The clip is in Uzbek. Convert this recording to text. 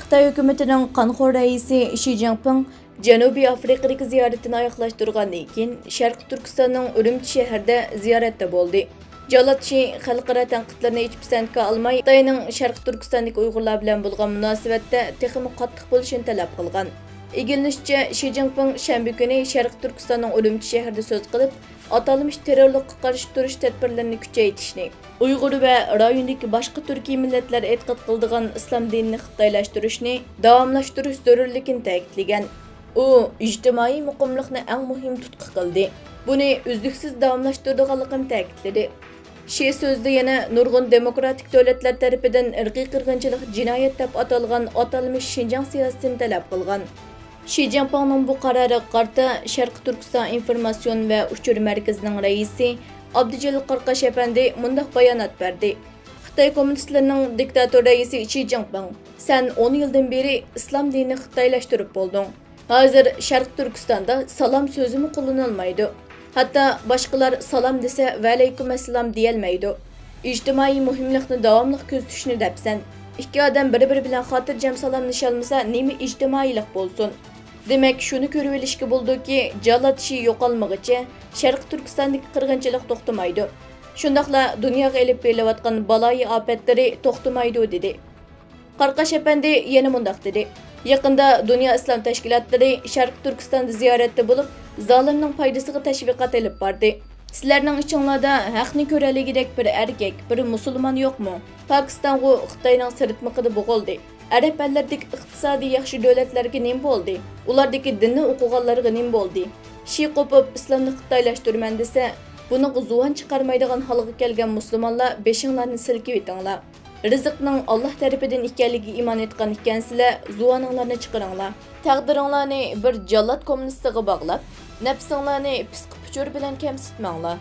Xitoy hukumatining qonxo'r raisi Shi Jinping Janubiy Afrikadagi ziyoratini oyoqlashtirgandan keyin Sharq Turkistonning Urumchi shahrida ziyoratda bo'ldi. Jallod Shi xalqaro tanqidlarni hech pisandga olmay, Xitoyning Sharq Turkistondagi Uyg'urlar bilan bo'lgan munosabatda texmi qattiq bo'lishini talab qilgan. Egilishicha, Shi Jinping shanba kuni Sharq Turkistonning Urumchi shahrida so'z qilib, atalmış terörlükka qarshi turish tadbirlarini kuchaytirishni, Uyg'ur va rayondagi boshqa turkiy millatlar e'tiqod qiladigan islom dinini xitoylashtirishni davomlashtirish zarurligini ta'kidlagan. U ijtimoiy muqimlikni eng muhim tutqi qildi. Buni uzluksiz davomlashtiradiganligini ta'kidladi. Shi so'zda yana nurg'un demokratik davlatlar tarafidan irqiy qirg'inchilik jinoyat deb atalgan atalmış Şinjan siyosatini talab qilgan. Shi Jinpingning bu qaroriga qarta Sharq Turkiston informatsion va uchur markazining raisi Abdujalil Qarqash apandi mundaq bayonot berdi. Xitoy kommunistlarining diktator raisi Shi Jinping, "Sen 10 yildan beri islom dinini xitoylashtirib bo'lding. Hozir Sharq Turkistonda salom so'zimi qo'llanilmaydi. Hatto boshqalar salom desa va alaykum assalom deyolmaydi. Ijtimoiy muhimlikni davomli ko'zitishni debsan. Ikki odam bir-biri bilan xotirjam salomlasholmasa, nima ijtimoiylik bo'lsin?" Demek şunu ko'rib olishga bo'ldiki, Jallod Shi yo'qolmaguncha Sharq Turkistondagi qirg'inchilik to'xtamaydi. Shundaqla dunyoga elib kelayotgan baloyi ofatlari to'xtamaydi dedi. Qarqash apandi yana mundaq dedi. Yaqinda Dunyo islom tashkilotlari Sharq Turkistonda ziyoratda bo'lib, zolimning foydasiga tashviqot elib bordi. Sizlarning ichinglarda haqni ko'raligidek bir erkak, bir musulmon yo'qmi? Pokiston va Xitoyning sirtmiqida bo'g'ildi. Arab ellardagi iqtisodiy yaxshi davlatlarga nima bo'ldi? Ulardagi dinni o'qiganlarga nima bo'ldi? Shi qo'pib islomni xitoylashtirman desa, buni zuvan chiqarmaydigan holga kelgan musulmonlar beshinglarni silkib etinglar. Rizqning Alloh tarafidan ekanligiga iymon etgan ekansizlar, zuvaninglarni chiqaringlar. Taqdiringlarni bir jallod kommunistiga bog'lab, nafsinglarni pisqi puchur bilan kamsitmanglar.